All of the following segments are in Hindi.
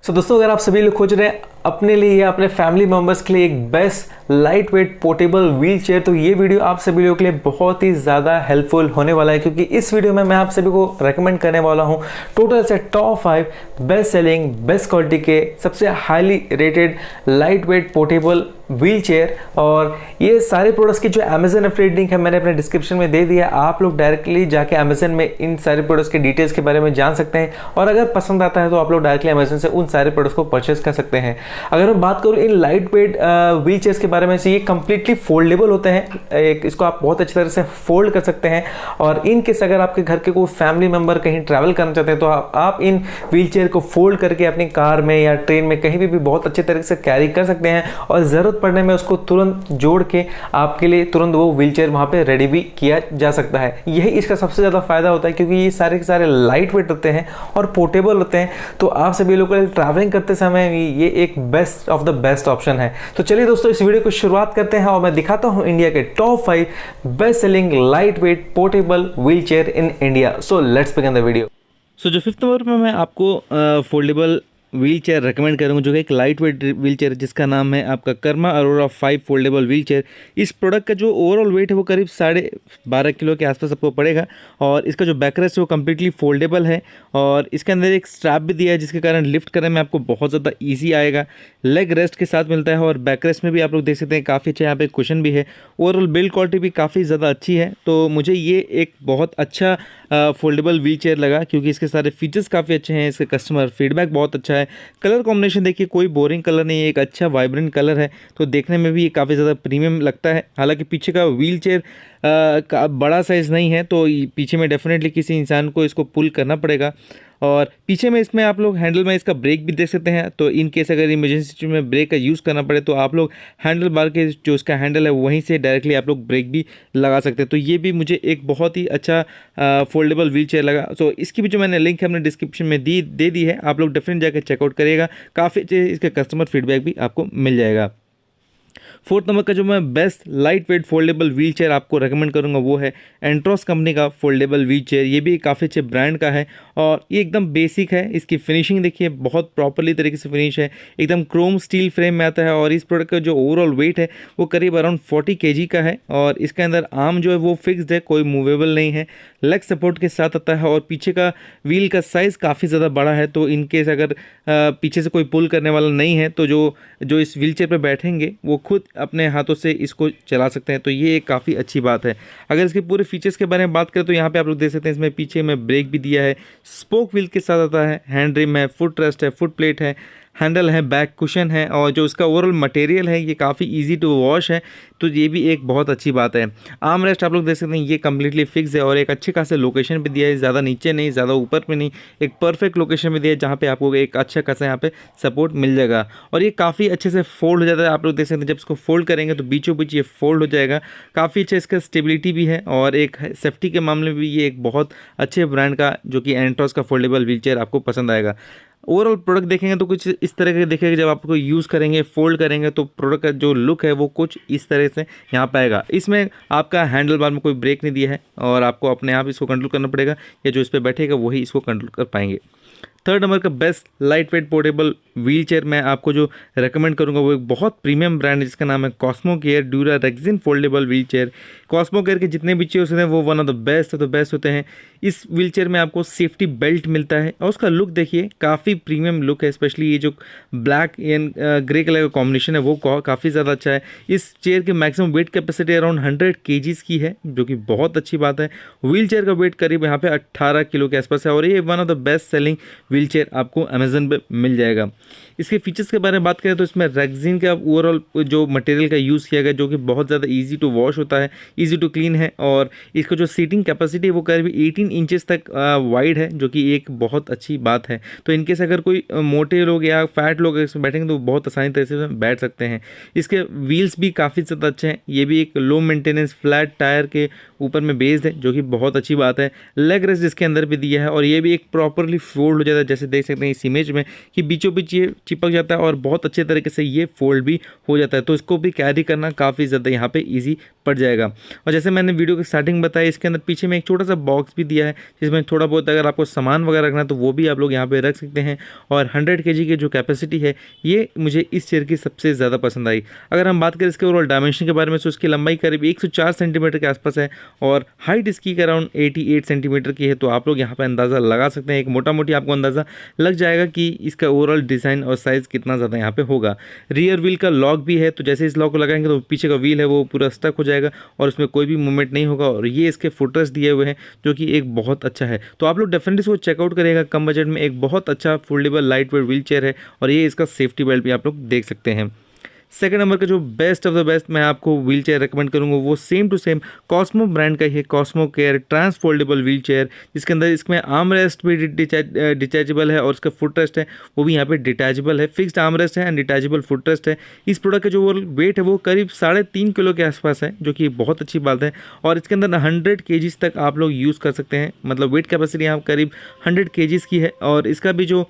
दोस्तों, अगर आप सभी लोग खोज रहे हैं अपने लिए या अपने फैमिली मेंबर्स के लिए एक best light weight portable wheel chair, तो ये वीडियो आप सभी लोगों के लिए बहुत ही ज़्यादा हेल्पफुल होने वाला है, क्योंकि इस वीडियो में मैं आप सभी को रेकमेंड करने वाला हूँ टोटल से top 5 best selling best quality के सबसे highly rated light weight portable wheel chair. और ये सारे प्रोडक्ट्स की जो अमेजन एफिलिएट लिंक है मैंने अपने डिस्क्रिप्शन में दे दिया, आप लोग डायरेक्टली जाके अमेजन में इन सारे प्रोडक्ट्स के डिटेल्स के बारे में जान सकते हैं, और अगर पसंद आता है तो आप लोग डायरेक्टली अमेजन से उन सारे प्रोडक्ट्स को परचेस कर सकते हैं। अगर मैं बात करूं in light weight wheel chairs के बारे में, से ये कंप्लीटली फोल्डेबल होते हैं, इसको आप बहुत अच्छी तरह से फोल्ड कर सकते हैं। और इन केस अगर आपके घर के कोई फैमिली मेंबर कहीं ट्रैवल करना चाहते हैं तो आप इन व्हील चेयर को फोल्ड करके अपनी कार में या ट्रेन में कहीं भी बहुत अच्छे तरीके से कैरी कर सकते हैं, और जरूरत पड़ने में उसको तुरंत जोड़ के आपके लिए तुरंत वो व्हील चेयर वहां पे रेडी भी किया जा सकता है। यही इसका सबसे ज्यादा फायदा होता है, क्योंकि ये सारे के सारे लाइट वेट होते हैं और पोर्टेबल होते हैं, तो आप सभी लोग ट्रैवलिंग करते समय ये एक best of the best option है। तो चलिए दोस्तों, इस वीडियो को शुरुआत करते हैं और मैं दिखाता हूं इंडिया के top 5 best selling light weight portable wheel chair in India. So let's begin the video. जो 5th नंबर पर मैं आपको फोल्डेबल व्हील चेयर रिकमेंड करूँगा, जो कि एक लाइट वेट व्हील चेयर जिसका नाम है आपका Karma Arora 5 foldable wheel chair. इस प्रोडक्ट का जो ओवरऑल वेट है वो करीब 12.5 किलो के आसपास आपको पड़ेगा, और इसका जो बैकरेस्ट है वो कम्प्लीटली फोल्डेबल है, और इसके अंदर एक स्ट्रैप भी दिया है जिसके कारण लिफ्ट करने में आपको बहुत ज़्यादा ईजी आएगा। लेग रेस्ट के साथ मिलता है, और बैकरेस्ट में भी आप लोग देख सकते हैं काफ़ी अच्छा यहाँ पे कुशन भी है। ओवरऑल बिल्ड क्वालिटी भी काफ़ी ज़्यादा अच्छी है, तो मुझे ये एक बहुत अच्छा फोल्डेबल व्हील चेयर लगा, क्योंकि इसके सारे फीचर्स काफ़ी अच्छे हैं, इसका कस्टमर फीडबैक बहुत अच्छा है। कलर कॉम्बिनेशन देखिए, कोई बोरिंग कलर नहीं है, एक अच्छा वाइब्रेंट कलर है, तो देखने में भी ये काफ़ी ज़्यादा प्रीमियम लगता है। हालांकि पीछे का व्हील चेयर का बड़ा साइज़ नहीं है, तो पीछे में डेफिनेटली किसी इंसान को इसको पुल करना पड़ेगा। और पीछे में इसमें आप लोग हैंडल में इसका ब्रेक भी देख सकते हैं, तो इन केस अगर इमरजेंसी सिचुएशन में ब्रेक का यूज़ करना पड़े तो आप लोग हैंडल बार के जो इसका हैंडल है वहीं से डायरेक्टली आप लोग ब्रेक भी लगा सकते हैं। तो ये भी मुझे एक बहुत ही अच्छा फोल्डेबल व्हील चेयर लगा। सो इसकी भी जो मैंने लिंक है अपने डिस्क्रिप्शन में दे दी है, आप लोग डेफिनेट जाकर चेकआउट करिएगा, काफ़ी अच्छे इसका कस्टमर फीडबैक भी आपको मिल जाएगा। 4th नंबर का जो मैं best light weight foldable wheel chair आपको रेकमेंड करूंगा वो है एंट्रोस कंपनी का फोल्डेबल व्हील चेयर। ये भी काफ़ी अच्छे ब्रांड का है, और ये एकदम बेसिक है। इसकी फिनिशिंग देखिए, बहुत प्रॉपरली तरीके से फिनिश है, एकदम क्रोम स्टील फ्रेम में आता है, और इस प्रोडक्ट का जो ओवरऑल वेट है वो करीब अराउंड 40 kg का है, और इसके अंदर आर्म जो है वो फिक्स्ड है, कोई मूवेबल नहीं है, लेग सपोर्ट के साथ आता है, और पीछे का व्हील का साइज़ काफ़ी ज़्यादा बड़ा है, तो इनकेस अगर पीछे से कोई पुल करने वाला नहीं है तो जो इस व्हील चेयर पर बैठेंगे वो खुद अपने हाथों से इसको चला सकते हैं, तो ये एक काफ़ी अच्छी बात है। अगर इसके पूरे फीचर्स के बारे में बात करें तो यहाँ पे आप लोग देख सकते हैं इसमें पीछे में ब्रेक भी दिया है, स्पोक व्हील के साथ आता है, हैंड रिम है, फुट रेस्ट है, फुट प्लेट है, हैंडल है, बैक कुशन है, और जो इसका ओवरऑल मटेरियल है ये काफ़ी इजी टू वॉश है, तो ये भी एक बहुत अच्छी बात है। आर्म रेस्ट आप लोग देख सकते हैं ये कम्प्लीटली फिक्स है, और एक अच्छे खासे लोकेशन पे दिया है, ज़्यादा नीचे नहीं ज़्यादा ऊपर पे नहीं, एक परफेक्ट लोकेशन में दिया है जहाँ पे आपको एक अच्छा खासा यहाँ पे सपोर्ट मिल जाएगा। और ये काफ़ी अच्छे से फोल्ड हो जाता है, आप लोग देख सकते हैं जब इसको फोल्ड करेंगे तो बीचों बीच ये फोल्ड हो जाएगा, काफ़ी अच्छा इसका स्टेबिलिटी भी है, और एक सेफ्टी के मामले में भी ये एक बहुत अच्छे ब्रांड का जो कि एंट्रोस का फोल्डेबल व्हील चेयर आपको पसंद आएगा। ओवरऑल प्रोडक्ट देखेंगे तो कुछ इस तरह के देखेंगे, जब आपको यूज़ करेंगे फोल्ड करेंगे तो प्रोडक्ट का जो लुक है वो कुछ इस तरह से यहाँ पे आएगा। इसमें आपका हैंडल बार में कोई ब्रेक नहीं दिया है, और आपको अपने आप इसको कंट्रोल करना पड़ेगा, या जो इस पर बैठेगा वही इसको कंट्रोल कर पाएंगे। 3rd नंबर का best light weight portable wheel chair मैं आपको जो रेकमेंड करूंगा वो एक बहुत प्रीमियम ब्रांड है जिसका नाम है Cosmo care dura Rexin foldable wheel chair. Cosmo care के जितने भी चेयर्स होते हैं वो वन ऑफ द बेस्ट होते हैं। इस व्हील चेयर में आपको सेफ्टी बेल्ट मिलता है, और उसका लुक देखिए काफ़ी प्रीमियम लुक है, स्पेशली ये जो ब्लैक एंड ग्रे कलर का कॉम्बिनेशन है वो काफ़ी ज़्यादा अच्छा है। इस चेयर की maximum weight capacity around 100 kg की है, जो कि बहुत अच्छी बात है। व्हील चेयर का वेट करीब यहाँ पे 18 किलो के आसपास है, और ये one of the best selling wheel chair आपको अमेजन पे मिल जाएगा। इसके फीचर्स के बारे में बात करें तो इसमें रेक्सिन का ओवरऑल जो मटेरियल का यूज़ किया गया, जो कि बहुत ज़्यादा इजी टू वॉश होता है, इजी टू क्लीन है, और इसका जो सीटिंग कैपेसिटी है वो करीब 18 इंचेस तक वाइड है, जो कि एक बहुत अच्छी बात है। तो इनकेस अगर कोई मोटे लोग या फैट लोग इसमें बैठेंगे तो बहुत आसानी तरह से बैठ सकते हैं। इसके व्हील्स भी काफ़ी ज़्यादा अच्छे हैं, ये भी एक लो मेंटेनेंस फ्लैट टायर के ऊपर में बेस्ड है, जो कि बहुत अच्छी बात है। लेग रेस्ट इसके अंदर भी दिया है, और ये भी एक प्रॉपरली फोल्ड हो जाता है, जैसे देख सकते हैं इस इमेज में कि बीचों बीच ये चिपक जाता है, और बहुत अच्छे तरीके से ये फोल्ड भी हो जाता है, तो इसको भी कैरी करना काफ़ी ज़्यादा यहाँ पे ईजी पड़ जाएगा। और जैसे मैंने वीडियो की स्टार्टिंग बताया, इसके अंदर पीछे में एक छोटा सा बॉक्स भी दिया है जिसमें थोड़ा बहुत अगर आपको सामान वगैरह रखना है तो वो भी आप लोग यहाँ पे रख सकते हैं। और 100 kg की जो कैपेसिटी है ये मुझे इस चेयर की सबसे ज़्यादा पसंद आई। अगर हम बात करें इसके ओवरऑल डायमेंशन के बारे में तो इसकी लंबाई करीब 104 सेंटीमीटर के आसपास है और हाइट इसकी अराउंड 88 सेंटीमीटर की है। तो आप लोग यहाँ पर अंदाज़ा लगा सकते हैं, एक मोटा मोटी आपको अंदाज़ा लग जाएगा कि इसका ओवरऑल डिज़ाइन और साइज़ कितना ज़्यादा यहाँ पे होगा। रियर व्हील का लॉक भी है, तो जैसे इस लॉक को लगाएंगे तो पीछे का व्हील है वो पूरा स्टक हो जाएगा और उसमें कोई भी मूवमेंट नहीं होगा। और ये इसके फुटरेस्ट दिए हुए हैं जो कि एक बहुत अच्छा है। तो आप लोग डेफिनेटली इसको चेकआउट करिएगा, कम बजट में एक बहुत अच्छा foldable light weight wheel chair है। और ये इसका सेफ्टी बेल्ट भी आप लोग देख सकते हैं। सेकंड नंबर का जो बेस्ट ऑफ द बेस्ट मैं आपको व्हील चेयर रिकमेंड करूँगा वो same to same Cosmo brand का ही है, Cosmo care transfoldable wheelchair, जिसके अंदर इसमें आर्म रेस्ट भी डिटैचेबल है और इसका फुट रेस्ट है वो भी यहाँ पे डिटैचेबल है। फिक्स्ड आर्म रेस्ट है एंड डिटैचेबल फुट रेस्ट है। इस प्रोडक्ट का जो वेट है वो करीब 3.5 किलो के आसपास है, जो कि बहुत अच्छी बात है। और इसके अंदर 100 kg तक आप लोग यूज़ कर सकते हैं, मतलब वेट कैपेसिटी यहाँ करीब 100 kg की है। और इसका भी जो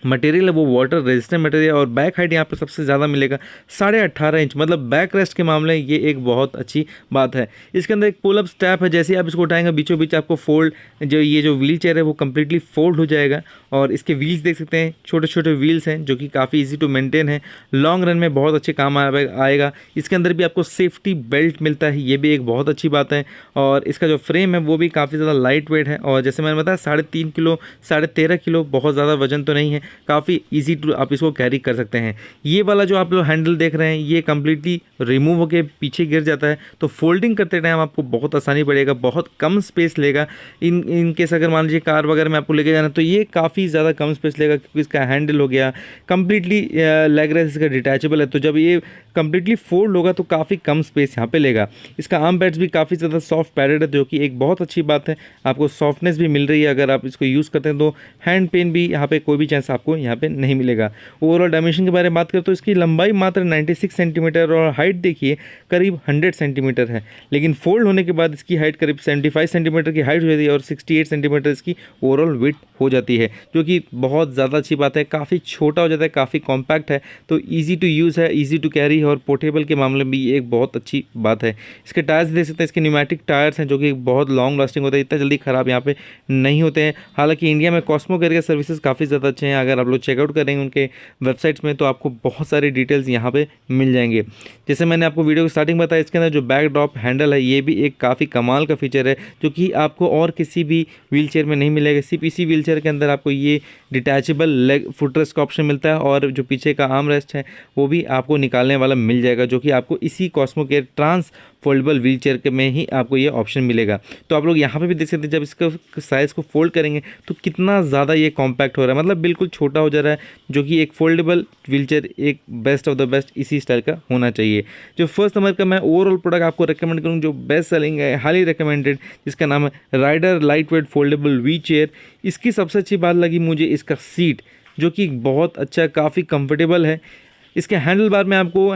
मटेरियल है वो वाटर रेजिस्टेंट मटेरियल और बैक हाइट यहाँ पर सबसे ज़्यादा मिलेगा 18.5 इंच, मतलब बैक रेस्ट के मामले में ये एक बहुत अच्छी बात है। इसके अंदर एक पुल अप स्टैप है, जैसे आप इसको उठाएंगे बीचों बीच आपको फोल्ड ये जो व्हील चेयर है वो कम्प्लीटली फोल्ड हो जाएगा। और इसके व्हील्स देख सकते हैं, छोटे छोटे व्हील्स हैं जो कि काफ़ी ईजी टू मेंटेन है, लॉन्ग रन में बहुत अच्छे काम आएगा। इसके अंदर भी आपको सेफ्टी बेल्ट मिलता है, ये भी एक बहुत अच्छी बात है। और इसका जो फ्रेम है वो भी काफ़ी ज़्यादा लाइट वेट है और जैसे मैंने बताया 3.5 किलो 13.5 किलो, बहुत ज़्यादा वजन तो नहीं है, काफ़ी इजी टू आप इसको कैरी कर सकते हैं। ये वाला जो आप लोग हैंडल देख रहे हैं ये कम्प्लीटली रिमूव होकर पीछे गिर जाता है, तो फोल्डिंग करते टाइम आपको बहुत आसानी पड़ेगा, बहुत कम स्पेस लेगा। इन केस अगर मान लीजिए कार वगैरह में आपको लेके जाना तो ये काफ़ी ज़्यादा कम स्पेस लेगा, क्योंकि इसका हैंडल हो गया कम्प्लीटली लेग रेस्ट इसका डिटैचेबल है, तो जब ये कम्प्लीटली फोल्ड होगा तो काफ़ी कम स्पेस यहाँ पे लेगा। इसका आर्म पैड्स भी काफ़ी ज़्यादा सॉफ्ट पैडेड है, जो कि एक बहुत अच्छी बात है, आपको सॉफ्टनेस भी मिल रही है। अगर आप इसको यूज़ करते हैं तो हैंड पेन भी यहाँ पे कोई भी चांस आपको यहाँ पे नहीं मिलेगा। ओवरऑल डायमेंशन के बारे में बात करें तो इसकी लंबाई मात्र 96 सेंटीमीटर और हाइट देखिए करीब 100 सेंटीमीटर है, लेकिन फोल्ड होने के बाद इसकी हाइट करीब 75 सेंटीमीटर की हाइट हो जाती है और 68 सेंटीमीटर इसकी ओवरऑल विड्थ हो जाती है, जो कि बहुत ज़्यादा अच्छी बात है। काफ़ी छोटा हो जाता है, काफ़ी कॉम्पैक्ट है, तो ईजी टू यूज़ है, ईजी टू कैरी और पोर्टेबल के मामले में भी ये एक बहुत अच्छी बात है। इसके टायर्स देख सकते हैं, इसके न्यूमेटिक टायर्स हैं जो कि बहुत लॉन्ग लास्टिंग होता है, इतना जल्दी ख़राब यहाँ पे नहीं होते हैं। हालांकि इंडिया में कॉस्मो केयर के सर्विसेज काफ़ी ज़्यादा अच्छे हैं, अगर आप लोग चेकआउट करेंगे उनके वेबसाइट्स में तो आपको बहुत सारी डिटेल्स यहाँ पे मिल जाएंगे। जैसे मैंने आपको वीडियो की स्टार्टिंग बताया, इसके अंदर जो बैक ड्रॉप हैंडल है ये भी एक काफ़ी कमाल का फीचर है, जो कि आपको और किसी भी व्हील चेयर में नहीं मिलेगा। सिर्फ इसी व्हील चेयर के अंदर आपको ये डिटैचेबल लेग फुटरेस्ट का ऑप्शन मिलता है और जो पीछे का आर्म रेस्ट है वो भी आपको निकालने वाला मिल जाएगा, जो कि आपको इसी Cosmo care transfoldable wheelchair के में ही आपको ये ऑप्शन मिलेगा। तो आप लोग यहाँ पे भी देख सकते हैं, जब इसका साइज़ को फोल्ड करेंगे तो कितना ज़्यादा ये कॉम्पैक्ट हो रहा है, मतलब बिल्कुल छोटा हो जा रहा है, जो कि एक फोल्डेबल व्हील चेयर एक बेस्ट ऑफ द बेस्ट इसी स्टाइल का होना चाहिए। जो फर्स्ट नंबर का मैं ओवरऑल प्रोडक्ट आपको रिकमेंड करूँ जो बेस्ट सेलिंग है, हाईली रिकमेंडेड, जिसका नाम है rider lightweight foldable wheelchair. इसकी सबसे अच्छी बात लगी मुझे इसका सीट, जो कि बहुत अच्छा काफ़ी कंफर्टेबल है। इसके हैंडल बार में आपको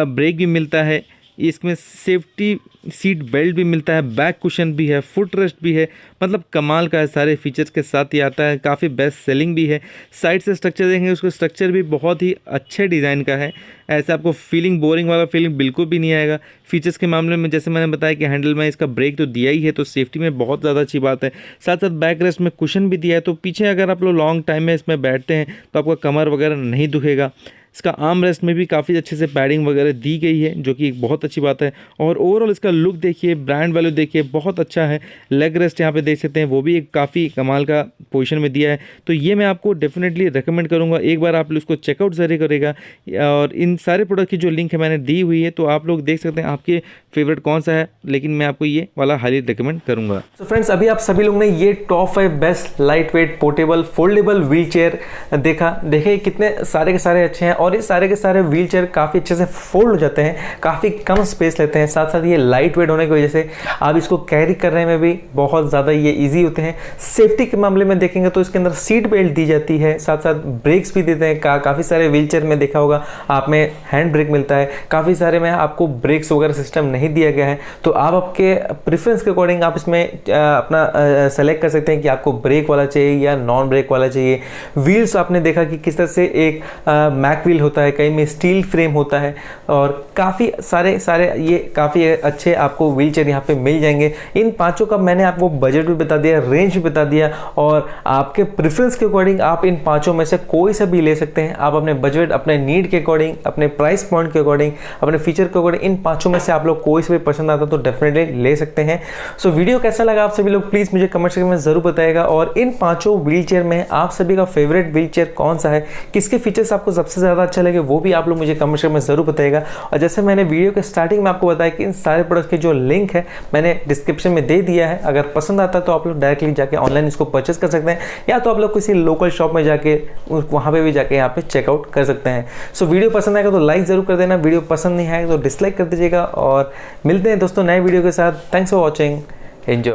ब्रेक भी मिलता है, इसमें सेफ्टी सीट बेल्ट भी मिलता है, बैक कुशन भी है, फुट रेस्ट भी है, मतलब कमाल का है, सारे फीचर्स के साथ ही आता है, काफ़ी बेस्ट सेलिंग भी है। साइड से स्ट्रक्चर देखेंगे, उसका स्ट्रक्चर भी बहुत ही अच्छे डिज़ाइन का है, ऐसे आपको फीलिंग बोरिंग वाला फीलिंग बिल्कुल भी नहीं आएगा। फीचर्स के मामले में जैसे मैंने बताया कि हैंडल में इसका ब्रेक तो दिया ही है, तो सेफ्टी में बहुत ज़्यादा अच्छी बात है। साथ साथ बैक रेस्ट में कुशन भी दिया है, तो पीछे अगर आप लोग लॉन्ग टाइम में इसमें बैठते हैं तो आपका कमर वगैरह नहीं दुखेगा। इसका आर्म रेस्ट में भी काफ़ी अच्छे से पैडिंग वगैरह दी गई है, जो कि एक बहुत अच्छी बात है। और ओवरऑल इसका लुक देखिए, ब्रांड वैल्यू देखिए, बहुत अच्छा है। लेग रेस्ट यहाँ पे देख सकते हैं, वो भी एक काफ़ी कमाल का पोजीशन में दिया है, तो ये मैं आपको डेफिनेटली रिकमेंड करूँगा, एक बार आप उसको चेकआउट ज़रूर करेगा। और इन सारे प्रोडक्ट की जो लिंक है मैंने दी हुई है, तो आप लोग देख सकते हैं आपके फेवरेट कौन सा है, लेकिन मैं आपको ये वाला हाईली रिकमेंड करूँगा। तो फ्रेंड्स, अभी आप सभी लोग ने ये top 5 best light weight portable foldable wheel chair देखे कितने सारे के सारे अच्छे हैं, और ये सारे के सारे व्हील चेयर काफ़ी अच्छे से फोल्ड हो जाते हैं, काफ़ी कम स्पेस लेते हैं। साथ साथ ये लाइट वेट होने की वजह से आप इसको कैरी करने में भी बहुत ज़्यादा ये ईजी होते हैं। सेफ्टी के मामले में देखेंगे तो इसके अंदर सीट बेल्ट दी जाती है, साथ साथ ब्रेक्स भी देते हैं। काफ़ी सारे व्हील चेयर में देखा होगा आप में हैंड ब्रेक मिलता है, काफ़ी सारे में आपको ब्रेक्स वगैरह सिस्टम नहीं दिया गया है, तो आप आपके प्रेफरेंस के अकॉर्डिंग आप इसमें अपना सेलेक्ट कर सकते हैं कि आपको ब्रेक वाला चाहिए या नॉन ब्रेक वाला चाहिए। व्हील्स आपने देखा कि किस तरह से एक मैक व्हील व्हील होता है, कहीं में स्टील फ्रेम होता है और काफ़ी सारे ये काफ़ी अच्छे आपको व्हील चेयर यहाँ पे मिल जाएंगे। इन पाँचों का मैंने आपको बजट भी बता दिया, रेंज भी बता दिया और आपके प्रेफरेंस के अकॉर्डिंग आप इन पाँचों में से कोई सा भी ले सकते हैं। आप अपने बजट, अपने नीड के अकॉर्डिंग, अपने प्राइस पॉइंट के अकॉर्डिंग, अपने फीचर के अकॉर्डिंग इन पाँचों में से आप लोग कोई सा भी पसंद आता तो डेफिनेटली ले सकते हैं। सो वीडियो कैसा लगा आप सभी लोग प्लीज़ मुझे कमेंट सेक्शन में ज़रूर बताइएगा। और इन पाँचों व्हील चेयर में आप सभी का फेवरेट व्हील चेयर कौन सा है, किसके फीचर्स आपको सबसे ज़्यादा अच्छा लगे, वो भी आप लोग मुझे कमेंट सेक्शन में ज़रूर बताइएगा। और जैसे मैंने वीडियो के स्टार्टिंग में आपको बताया कि इन सारे प्रोडक्ट्स के जो लिंक है मैंने डिस्क्रिप्शन में दे दिया है। अगर पसंद आता है तो आप लोग डायरेक्टली जाके ऑनलाइन इसको परचेस कर सकते हैं, या तो आप लोग किसी लोकल शॉप में जाके वहाँ पे भी जाके यहाँ पे चेकआउट कर सकते हैं। सो वीडियो पसंद आएगा तो लाइक ज़रूर कर देना, वीडियो पसंद नहीं आएगा तो डिसलाइक कर दीजिएगा। और मिलते हैं दोस्तों नए वीडियो के साथ। Thanks for watching, enjoy.